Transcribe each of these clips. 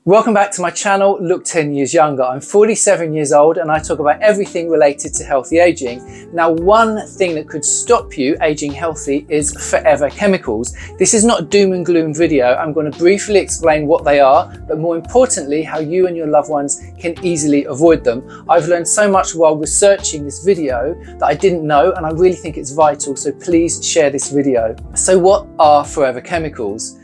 Welcome back to my channel, Look 10 Years Younger. I'm 47 years old and I talk about everything related to healthy aging. Now, one thing that could stop you aging healthy is forever chemicals. This is not a doom and gloom video. I'm going to briefly explain what they are, but more importantly, how you and your loved ones can easily avoid them. I've learned so much while researching this video that I didn't know, and I really think it's vital, so please share this video. So what are forever chemicals?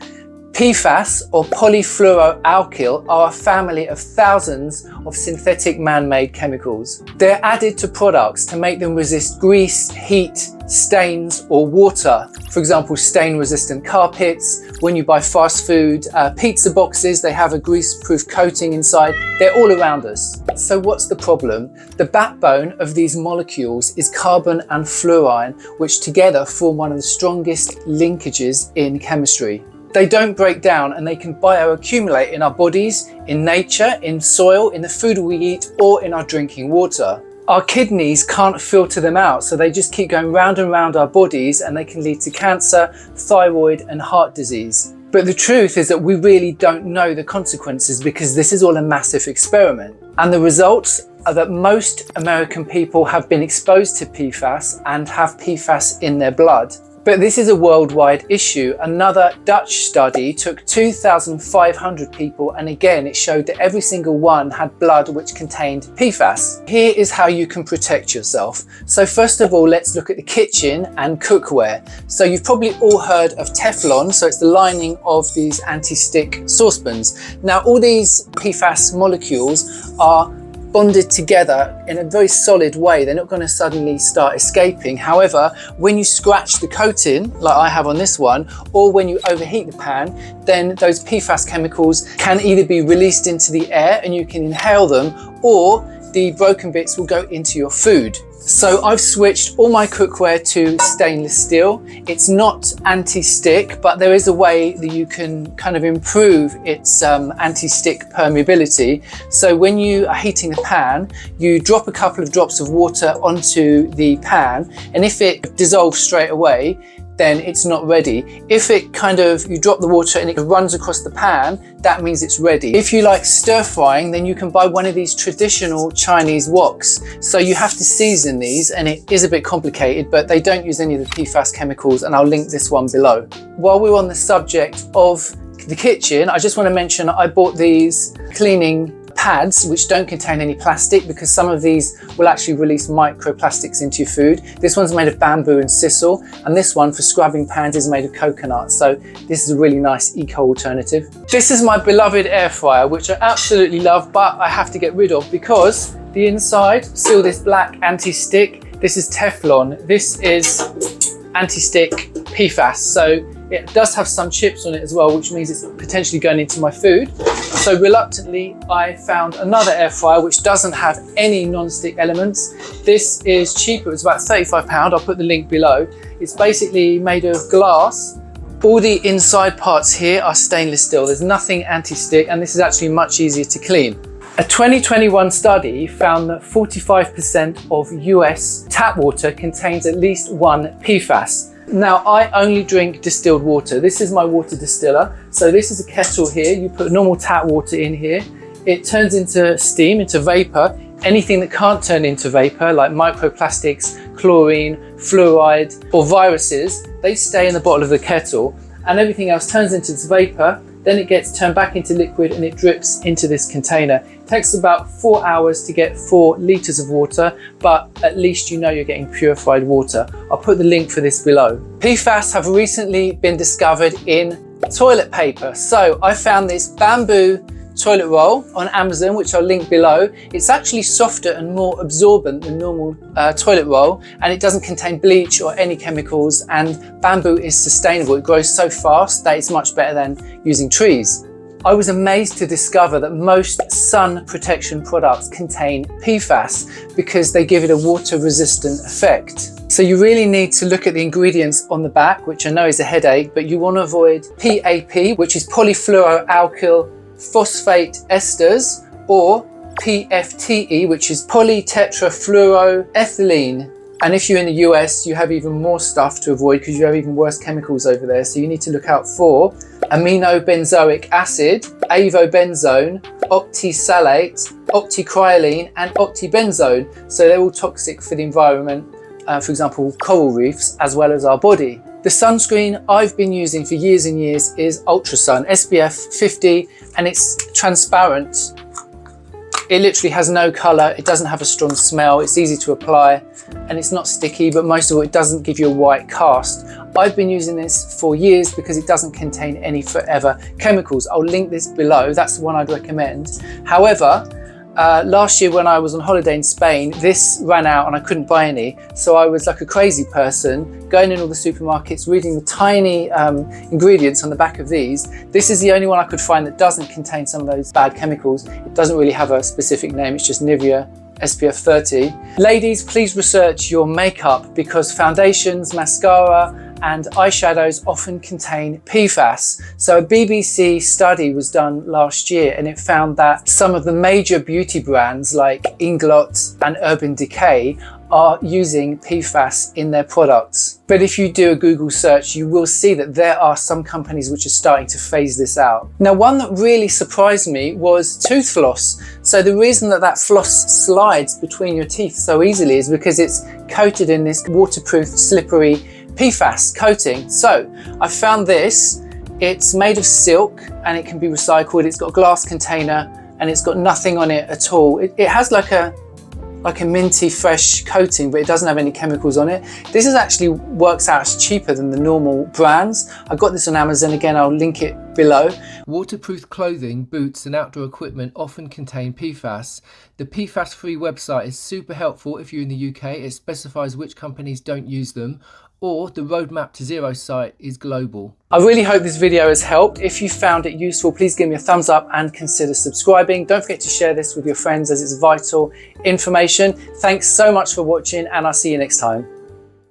PFAS, or polyfluoroalkyl, are a family of thousands of synthetic man-made chemicals. They're added to products to make them resist grease, heat, stains, or water. For example, stain-resistant carpets. When you buy fast food, pizza boxes, they have a grease-proof coating inside. They're all around us. So what's the problem? The backbone of these molecules is carbon and fluorine, which together form one of the strongest linkages in chemistry. They don't break down and they can bioaccumulate in our bodies, in nature, in soil, in the food we eat, or in our drinking water. Our kidneys can't filter them out, so they just keep going round and round our bodies, and they can lead to cancer, thyroid, and heart disease. But the truth is that we really don't know the consequences because this is all a massive experiment. And the results are that most American people have been exposed to PFAS and have PFAS in their blood. But this is a worldwide issue. Another Dutch study took 2,500 people, and again it showed that every single one had blood which contained PFAS. Here is how you can protect yourself. So first of all, let's look at the kitchen and cookware. So you've probably all heard of Teflon, so it's the lining of these anti-stick saucepans. Now all these PFAS molecules are bonded together in a very solid way. They're not going to suddenly start escaping. However, when you scratch the coating, like I have on this one, or when you overheat the pan, then those PFAS chemicals can either be released into the air and you can inhale them, or the broken bits will go into your food. So I've switched all my cookware to stainless steel. It's not anti-stick, but there is a way that you can kind of improve its anti-stick permeability. So when you are heating a pan, you drop a couple of drops of water onto the pan, and if it dissolves straight away, then it's not ready. If it you drop the water and it runs across the pan, that means it's ready. If you like stir frying, then you can buy one of these traditional Chinese woks. So you have to season these, and it is a bit complicated, but they don't use any of the PFAS chemicals, and I'll link this one below. While we're on the subject of the kitchen, I just want to mention I bought these cleaning pads which don't contain any plastic, because some of these will actually release microplastics into your food. This one's made of bamboo and sisal, and this one for scrubbing pans is made of coconut. So this is a really nice eco alternative. This is my beloved air fryer, which I absolutely love, but I have to get rid of because the inside, still this black anti-stick, this is Teflon. This is anti-stick PFAS. So it does have some chips on it as well, which means it's potentially going into my food. So reluctantly, I found another air fryer which doesn't have any non-stick elements. This is cheaper, it's about £35. I'll put the link below. It's basically made of glass. All the inside parts here are stainless steel. There's nothing anti-stick, and this is actually much easier to clean. A 2021 study found that 45% of US tap water contains at least one PFAS. Now, I only drink distilled water. This is my water distiller. So this is a kettle here. You put normal tap water in here. It turns into steam, into vapor. Anything that can't turn into vapor, like microplastics, chlorine, fluoride, or viruses, they stay in the bottom of the kettle, and everything else turns into this vapor. Then it gets turned back into liquid and it drips into this container. It takes about 4 hours to get 4 litres of water, but at least you know you're getting purified water. I'll put the link for this below. PFAS have recently been discovered in toilet paper. So I found this bamboo toilet roll on Amazon, which I'll link below. It's actually softer and more absorbent than normal toilet roll, and it doesn't contain bleach or any chemicals, and bamboo is sustainable. It grows so fast that it's much better than using trees. I was amazed to discover that most sun protection products contain PFAS because they give it a water resistant effect. So you really need to look at the ingredients on the back, which I know is a headache, but you want to avoid PAP, which is polyfluoroalkyl phosphate esters, or PFTE, which is polytetrafluoroethylene And if you're in the US, you have even more stuff to avoid because you have even worse chemicals over there. So you need to look out for aminobenzoic acid, avobenzone, octisalate, octicrylene, and octibenzone. So they're all toxic for the environment, for example, coral reefs, as well as our body. The sunscreen I've been using for years and years is Ultrasun SPF 50, and it's transparent. It literally has no colour, it doesn't have a strong smell, it's easy to apply, and it's not sticky, but most of all, it doesn't give you a white cast. I've been using this for years because it doesn't contain any forever chemicals. I'll link this below, that's the one I'd recommend. However, last year when I was on holiday in Spain, this ran out and I couldn't buy any. So I was like a crazy person, going in all the supermarkets, reading the tiny ingredients on the back of these. This is the only one I could find that doesn't contain some of those bad chemicals. It doesn't really have a specific name, it's just Nivea SPF 30. Ladies, please research your makeup because foundations, mascara, and eyeshadows often contain PFAS. So a BBC study was done last year and it found that some of the major beauty brands like Inglot and Urban Decay are using PFAS in their products. But if you do a Google search, you will see that there are some companies which are starting to phase this out. Now, one that really surprised me was tooth floss. So the reason that that floss slides between your teeth so easily is because it's coated in this waterproof, slippery PFAS coating. So I found this, it's made of silk and it can be recycled. It's got a glass container and it's got nothing on it at all. It has like a minty fresh coating, but it doesn't have any chemicals on it. This is actually works out as cheaper than the normal brands. I got this on Amazon, again I'll link it below. Waterproof clothing, boots and outdoor equipment often contain PFAS. The PFAS free website is super helpful if you're in the UK. It specifies which companies don't use them, or the Roadmap to Zero site is global. I really hope this video has helped. If you found it useful, please give me a thumbs up and consider subscribing. Don't forget to share this with your friends as it's vital information. Thanks so much for watching and I'll see you next time.